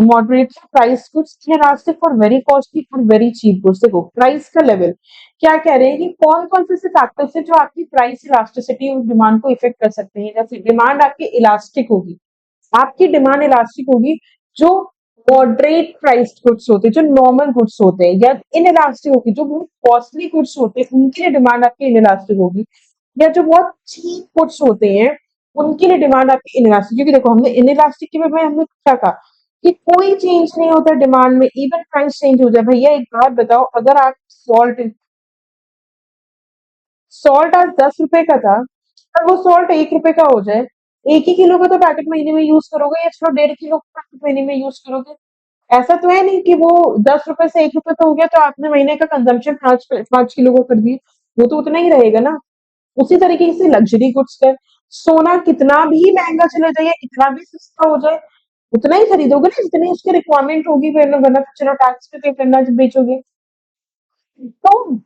moderate price goods, elastic for very costly और वेरी चीप गुड्स। देखो प्राइस का लेवल क्या कह रहे हैं कि कौन कौन से फैक्टर्स हैं जो आपकी प्राइस इलास्टिसिटी और डिमांड को इफेक्ट कर सकते हैं। जैसे डिमांड आपकी इलास्टिक होगी, आपकी डिमांड इलास्टिक होगी जो मॉडरेट प्राइस गुड्स होते हैं, जो नॉर्मल गुड्स होते हैं, या इन इलास्टिक होगी जो बहुत कॉस्टली गुड्स होते हैं, उनके लिए डिमांड आपकी इन इलास्टिक होगी। या जो बहुत चीप गुड्स होते हैं उनके लिए डिमांड आपकी इन इलास्टिक। क्योंकि देखो हमने इन इलास्टिक के में हमने क्या कहा कि कोई चेंज नहीं होता डिमांड में, इवन प्राइस चेंज हो जाए। भैया एक बात बताओ, अगर आप सॉल्ट सॉल्ट आज 10 रुपए का था, और वो सॉल्ट 1 रुपए का हो जाए, 1 ही किलो का तो पैकेट महीने में यूज करोगे, या चलो 1.5 किलो का पैकेट महीने में यूज करोगे। ऐसा तो है नहीं कि वो 10 रुपए से 1 रुपए का हो गया तो आपने महीने का कंजम्पशन 5 किलो का कर दिया। वो तो उतना ही रहेगा ना। उसी तरीके से लग्जरी गुड्स का सोना कितना भी महंगा चला जाए या कितना भी सस्ता हो जाए, उतना ही खरीदोगे ना जितनी उसकी रिक्वायरमेंट होगी, वरना तो चलो टैक्स पे पे करना जब बेचोगे। तो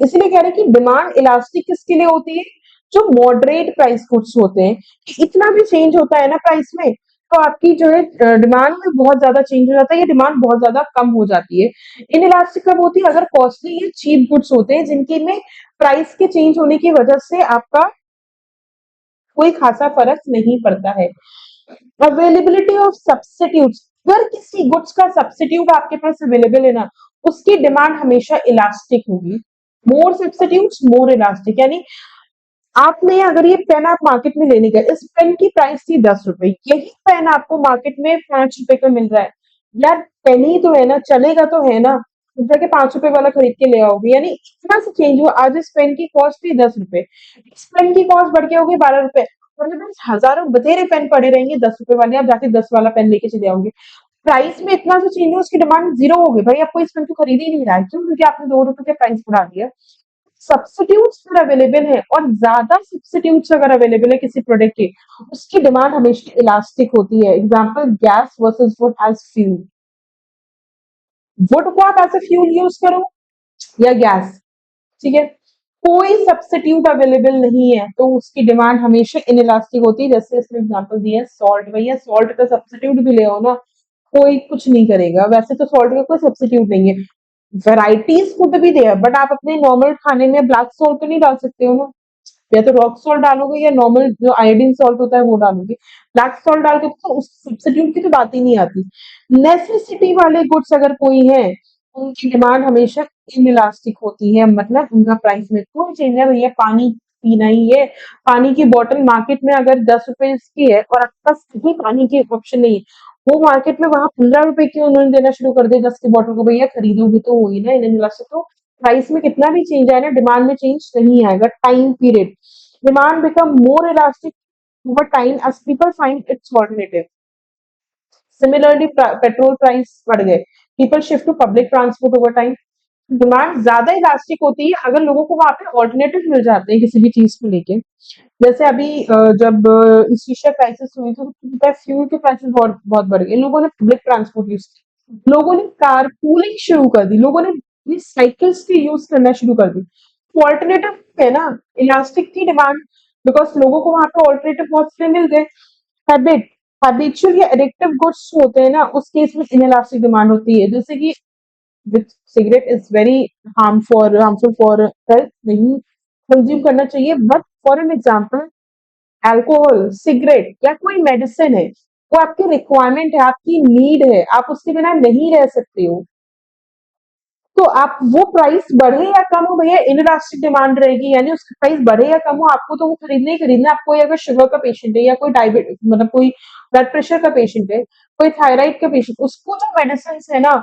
इसीलिए कह रहे हैं कि डिमांड इलास्टिक किसके लिए होती है, जो मॉडरेट प्राइस गुड्स होते हैं। कि इतना भी चेंज होता है ना प्राइस में, तो आपकी जो है डिमांड में बहुत ज्यादा चेंज हो जाता है, या डिमांड बहुत ज्यादा कम हो जाती है। इन इलास्टिक कब होती है, अगर कॉस्टली या चीप गुड्स होते हैं जिनके में प्राइस के चेंज होने की वजह से आपका कोई खासा फर्क नहीं पड़ता है। अवेलेबिलिटी ऑफ सब्स्टिट्यूट, अगर किसी गुड्स का सब्स्टिट्यूट आपके पास अवेलेबल है ना, उसकी डिमांड हमेशा इलास्टिक होगी। मोर सब्स्टिट्यूट्स मोर इलास्टिक। यानी आपने अगर ये पेन आप मार्केट में लेने गए, इस पेन की प्राइस थी 10 रुपए, यही पेन आपको मार्केट में 5 रुपए का मिल रहा है। यार पेन ही तो है ना, चलेगा तो है ना, तो जाके 5 रुपए वाला खरीद के ले आओगे। यानी इतना से चेंज हुआ। आज इस पेन की कॉस्ट थी 10 रुपए, इस पेन की कॉस्ट बढ़ के हो गई 12 रुपए, और मेरे पास हजारों बतेरे पेन पड़े रहेंगे 10 रुपए वाले, आप जाके 10 वाला पेन लेके चले आओगे। प्राइस में इतना सा चेंज हुआ, उसकी डिमांड जीरो हो गई। भाई आपको इस पेन को खरीद ही नहीं रहा है, क्यों? क्योंकि आपने 2 रुपए के प्राइस बढ़ा दिया। सब्स्टिट्यूट्स अगर अवेलेबल है और ज्यादा सब्स्टिट्यूट्स अगर अवेलेबल है किसी प्रोडक्ट के, उसकी डिमांड हमेशा इलास्टिक होती है। Example gas versus wood as fuel. Wood को आप एज ए फ्यूल यूज करो या गैस, ठीक है, कोई सब्स्टिट्यूट अवेलेबल नहीं है तो उसकी डिमांड हमेशा इनइलास्टिक होती है। जैसे इसमें एग्जांपल दिया है सॉल्ट, भैया सॉल्ट का सब्स्टिट्यूट भी ले आओ ना, कोई कुछ नहीं करेगा। वैसे तो सॉल्ट का कोई सब्स्टिट्यूट नहीं है, वेराइटीज फूड भी दे, बट आप अपने नॉर्मल खाने में ब्लैक सॉल्ट तो नहीं डाल सकते हो ना। या तो रॉक सॉल्ट डालोगे या नॉर्मल जो आयोडीन सॉल्ट होता है वो डालोगे। ब्लैक सॉल्ट डाल के तो उस सब्स्टिट्यूट की तो बात ही नहीं आती। नेसेसिटी वाले गुड्स अगर कोई है, उनकी डिमांड हमेशा इनइलास्टिक होती है, मतलब उनका प्राइस में कोई चेंज है। भैया पानी पीना ही है, पानी की बोतल मार्केट में अगर 10 रुपए की है और आपके पास कहीं पानी की ऑप्शन नहीं है, वो मार्केट में वहां 15 रुपए की उन्होंने देना शुरू कर दिया 10 की बोतल को। भैया खरीदोगे तो वही ना इनइलास्टिक। तो प्राइस में कितना भी चेंज आए ना, डिमांड में चेंज नहीं आएगा। Time period, demand become more elastic over time as people find its alternative. Similarly petrol price बढ़ गए, people shift to public transport over time. Demand ज्यादा इलास्टिक होती है अगर लोगों को वहां पे ऑल्टरनेटिव मिल जाते हैं किसी भी चीज को लेके। जैसे अभी जब इस चीज का क्राइसिस हुई तो फ्यूल के प्राइसेस बहुत बहुत बढ़ गए, लोगों ने पब्लिक ट्रांसपोर्ट यूज किया, लोगों ने कार पूलिंग शुरू कर दी, लोगों ने अपनी साइकिल्स की यूज करना शुरू कर दी। ऑल्टरनेटिव है ना, इलास्टिक थी डिमांड, बिकॉज लोगों को वहां पे ऑल्टरनेटिव बहुत से मिल गए। हैबिट, हैबिचुअल या एडिक्टिव गुड्स होते हैं ना, उस केस में इनइलास्टिक डिमांड होती है। जैसे कि with cigarette is very harmful for health, नहीं कंज्यूम करना चाहिए। But for an example alcohol, cigarette या कोई मेडिसिन है, वो आपकी रिक्वायरमेंट है, आपकी नीड है, आप उसके बिना नहीं रह सकते हो। तो आप वो प्राइस बढ़े या कम हो, भैया इनइलास्टिक डिमांड रहेगी। यानी उसका प्राइस बढ़े या कम हो, आपको तो वो खरीदना ही खरीदना है। आप कोई अगर शुगर का पेशेंट है या कोई डायबिटिक मतलब कोई ब्लड प्रेशर का पेशेंट है, कोई थायराइड का पेशेंट, उसको जो मेडिसिन है ना,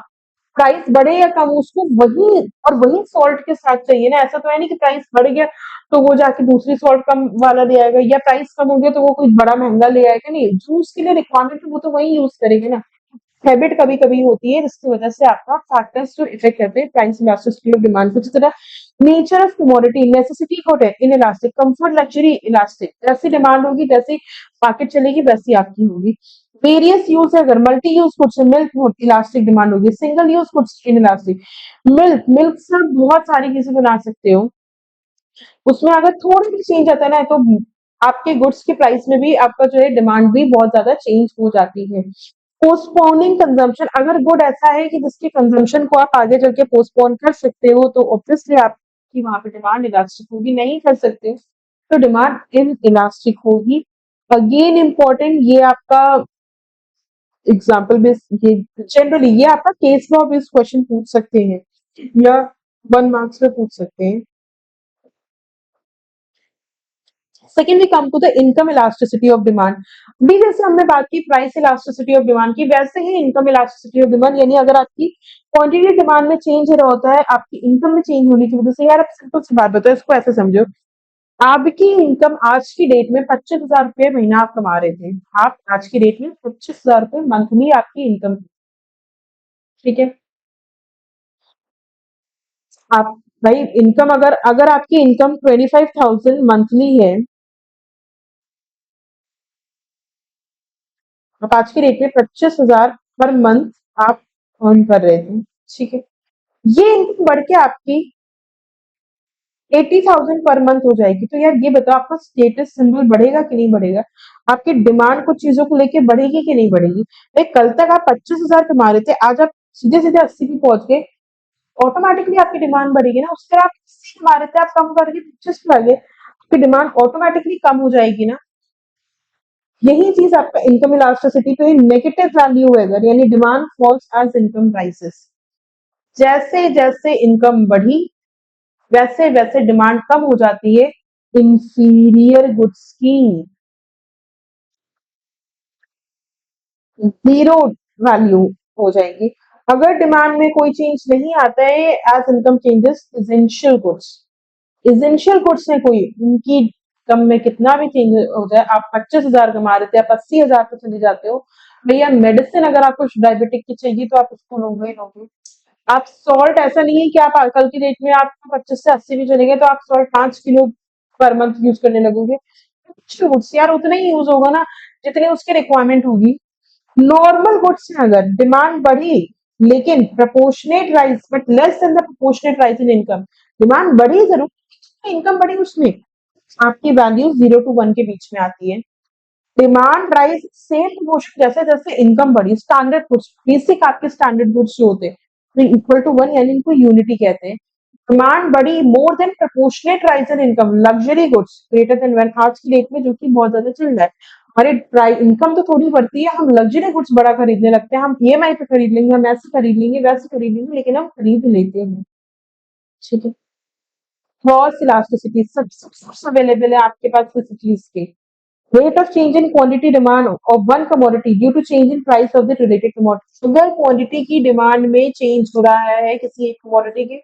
प्राइस बढ़े या कम उसको वही और वही सॉल्ट के साथ चाहिए ना। ऐसा तो है नहीं कि प्राइस बढ़ गया तो वो जाके दूसरी सॉल्ट कम वाला ले आएगा, या प्राइस कम हो गया तो वो कोई बड़ा महंगा ले आएगा। नहीं, जो उसके लिए रिक्वायरमेंट है वो तो वही यूज करेंगे ना। हैबिट कभी कभी होती है जिसकी वजह से आपका फैक्टर्स जो इफेक्ट करते हैं प्राइस इलास्टिसिटी ऑफ डिमांड को। जिस तरह nature of commodity, necessity good है inelastic, comfort luxury elastic, जैसी डिमांड होगी जैसी मार्केट चलेगी वैसी आपकी होगी। वेरियस यूज है, अगर multi use goods, milk elastic demand होगी, single use goods inelastic. Milk milk से आप बहुत सारी चीजें बना सकते हो, उसमें अगर थोड़ा भी चेंज आता है ना तो आपके गुड्स के प्राइस में भी आपका जो है डिमांड भी बहुत ज्यादा चेंज हो जाती है। पोस्टपोनिंग कंजम्पशन, अगर गुड ऐसा है कि जिसके कंजम्पशन को आप आगे चल के पोस्टपोन कर सकते हो तो ऑब्वियसली आपकी वहां पे डिमांड इलास्टिक होगी। नहीं कर सकते तो डिमांड इन इलास्टिक होगी। अगेन इम्पोर्टेंट, ये आपका एग्जाम्पल बेस, ये जनरली ये आपका केस लॉ बेस्ड क्वेश्चन पूछ सकते हैं या 1 मार्क्स में पूछ सकते हैं। Second we come to the income elasticity of demand. भी जैसे हमने बात की प्राइस इलास्टिसिटी ऑफ डिमांड की, वैसे ही इनकम इलास्टिसिटी ऑफ डिमांड, यानी अगर आपकी क्वांटिटी डिमांड में चेंज हो रहा होता है आपकी इनकम में चेंज होने की वजह से। यार आप सिंपल सी बात बताओ, इसको ऐसे समझो, आपकी इनकम आज की डेट में 25,000 रुपये महीना आप कमा रहे थे, आप आज की डेट में 25,000 रुपये मंथली आपकी इनकम, ठीक है। आप भाई इनकम, अगर अगर आपकी इनकम 25,000 मंथली है, आप आज की डेट में 25,000 पर मंथ आप अर्न कर रहे थे, ठीक है। ये इनकम बढ़ के आपकी 80,000 पर मंथ हो जाएगी। तो यार ये बताओ आपका स्टेटस सिंबल बढ़ेगा कि नहीं बढ़ेगा? आपकी डिमांड कुछ चीजों को लेके बढ़ेगी कि नहीं बढ़ेगी? भाई कल तक आप 25,000 कमा रहे थे, आज आप सीधे सीधे 80 पे पहुंच गए, ऑटोमेटिकली आपकी डिमांड बढ़ेगी ना। उसके बाद आप 80 कमा रहे थे, आप कम करके 25 पे आ गए, आपकी डिमांड ऑटोमेटिकली कम हो जाएगी ना। यही चीज आपका इनकम इलास्टिसिटी पे नेगेटिव वैल्यू है, अगर यानी demand falls as income rises. जैसे जैसे इनकम बढ़ी वैसे वैसे डिमांड कम हो जाती है इंफीरियर गुड्स की, जीरो वैल्यू हो जाएगी। अगर डिमांड में कोई चेंज नहीं आता है as income changes, essential goods, essential goods में कोई उनकी कम में कितना भी चेंज हो जाए, आप 25,000 कमा रहे थे आप 80,000 पे चले जाते हो। भैया मेडिसिन अगर आपको डायबिटिक की चाहिए तो आप उसको लोगे ही लोगे। आप सॉल्ट, ऐसा नहीं है कि आप कल की डेट में आप 25 से 80 भी चले गए तो आप salt 5 kilo per month use करने लगोगे। कुछ गुड्स यार उतना ही यूज होगा ना जितनी उसकी रिक्वायरमेंट होगी। नॉर्मल गुड्स में अगर डिमांड बढ़ी लेकिन proportionate rise but less than the proportionate rise in income, demand बढ़ी जरूर, इनकम बढ़ी उसमें, आपकी वैल्यू 0 to 1 के बीच में आती है। डिमांड राइज सेम प्रपोर्शन जैसे जैसे इनकम बढ़ी, स्टैंडर्ड गुड्स, बेसिक आपके स्टैंडर्ड गुड्स जो होते हैं इक्वल टू 1, यानी इनको यूनिटी कहते हैं। डिमांड बढ़ी more than proportionate rise in income, luxury goods greater than 1, आज की डेट में जो कि बहुत ज्यादा चल रहा है। हमारे प्राइस इनकम तो थोड़ी बढ़ती है, हम लग्जरी गुड्स बड़ा खरीदने लगते हैं, हम ईएमआई पे खरीद लेंगे, हम ऐसे खरीद लेंगे वैसे खरीद लेंगे, लेकिन हम खरीद लेते हैं, ठीक है। क्रॉस इलास्टिसिटी सब सब सोर्स अवेलेबल है आपके पास किसी चीज के। Rate of change in quantity demand of one commodity due to change in price of the related commodity, अगर क्वांटिटी की डिमांड में चेंज हो रहा है किसी एक कमोडिटी के,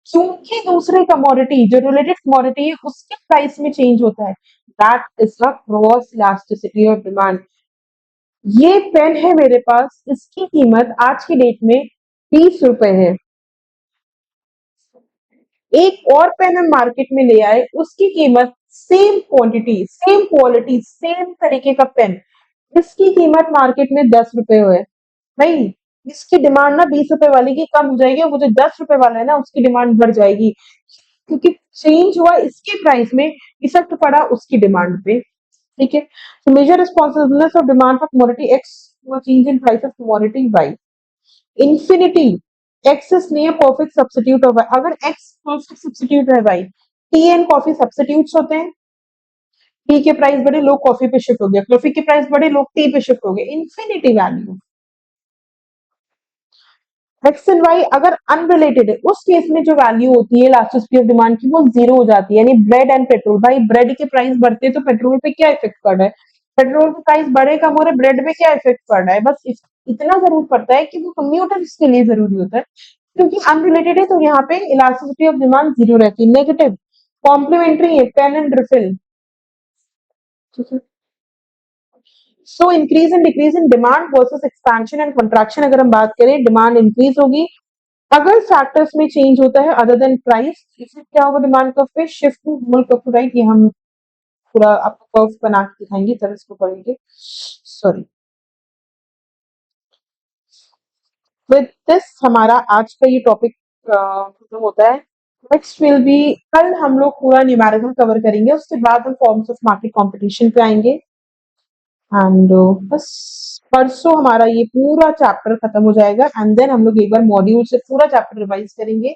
क्योंकि दूसरे कमोडिटी जो रिलेटेड कमोडिटी है उसके प्राइस में चेंज होता है, that is the cross elasticity of demand. ये पेन है मेरे पास, इसकी कीमत आज की डेट में 20 रुपए है। एक और पेन हम मार्केट में ले आए, उसकी कीमत same quantity same quality same तरीके का पेन, इसकी कीमत मार्केट में 10 रुपए है। भाई इसकी डिमांड ना 20 रुपए वाले की कम हो जाएगी, वो जो 10 रुपए वाला है ना उसकी डिमांड बढ़ जाएगी, क्योंकि चेंज हुआ इसके प्राइस में, इफेक्ट पड़ा उसकी डिमांड पे, ठीक है। तो major responsibleness of demand for commodity X change in price of commodity Y. Infinity, X नहीं है परफेक्ट सब्स्टिट्यूट ऑफ वाई, अगर एक्स परफेक्ट सब्स्टिट्यूट है Y, tea and coffee substitutes होते हैं, टी के प्राइस बढ़े लोग कॉफी पे शिफ्ट हो गए, कॉफी के प्राइस बढ़े लोग टी पे शिफ्ट हो गए, infinity value. X and Y अगर अनरिलेटेड है उस केस में जो वैल्यू होती है इलास्टिसिटी ऑफ डिमांड की वो जीरो हो जाती है, यानी ब्रेड एंड पेट्रोल, भाई ब्रेड के प्राइस बढ़ते हैं तो पेट्रोल पे क्या इफेक्ट पड़ रहा है, पेट्रोल का प्राइस बढ़े कम हो रहे, ब्रेड में क्या इफेक्ट पड़ रहा है? बस इतना जरूर पड़ता है कि वो कम्यूटर्स के लिए जरूरी होता है, क्योंकि अनरिलेटेड है, तो यहाँ पे इलास्टिसिटी ऑफ डिमांड जीरो रहती है। नेगेटिव कॉम्प्लीमेंट्री है, पेन एंड रिफिल। ठीक है। So increase and decrease in demand versus expansion and contraction, अगर हम बात करें, डिमांड इंक्रीज होगी अगर फैक्टर्स में चेंज होता है अदर देन प्राइस। इससे क्या होगा? डिमांड कर्व पे shift to whole curve to right. ये हम पूरा आपको कर्व बना के दिखाएंगे, तब इसको पढ़ेंगे। सॉरी। विद दिस हमारा आज का ये टॉपिक खत्म होता है। नेक्स्ट विल बी, कल हम लोग पूरा न्यूमेरिकल कवर करेंगे, उसके बाद हम फॉर्म्स ऑफ मार्केट कंपटीशन पे आएंगे। एंड बस परसों हमारा ये पूरा चैप्टर खत्म हो जाएगा, एंड देन हम लोग एक बार मॉड्यूल से पूरा चैप्टर रिवाइज करेंगे,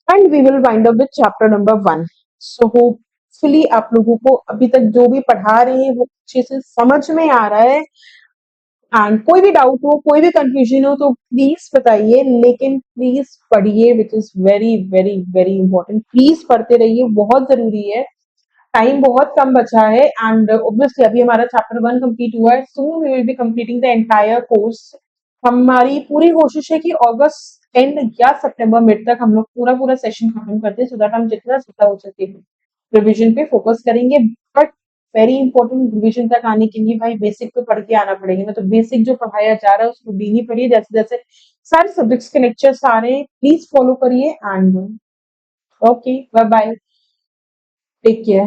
and we will wind up with chapter number 1। So hopefully आप लोगों को अभी तक जो भी पढ़ा रहे हैं वो अच्छे से समझ में आ रहा है। एंड कोई भी डाउट हो, कोई भी कंफ्यूजन हो, तो प्लीज बताइए, लेकिन प्लीज पढ़िए, which is very very very important. Please पढ़ते रहिए, बहुत जरूरी है। टाइम बहुत कम बचा है, एंड ऑब्वियसली अभी हमारा चैप्टर 1 कंप्लीट हुआ है, soon we will be completing the entire course. हमारी पूरी कोशिश है कि अगस्त एंड या सितंबर मिड तक हम लोग पूरा पूरा सेशन खत्म करते हैं, सो दैट हम जितना जितना हो सके रिविजन पे फोकस करेंगे। बट वेरी इंपॉर्टेंट, रिविजन तक आने के लिए भाई बेसिक तो पढ़ के आना पड़ेगा ना, तो बेसिक जो पढ़ाया जा रहा है उसको डेली पढ़िए, जैसे जैसे सारे सब्जेक्ट्स के लेक्चर्स आ रहे हैं, प्लीज फॉलो करिए। And okay, bye bye, take care.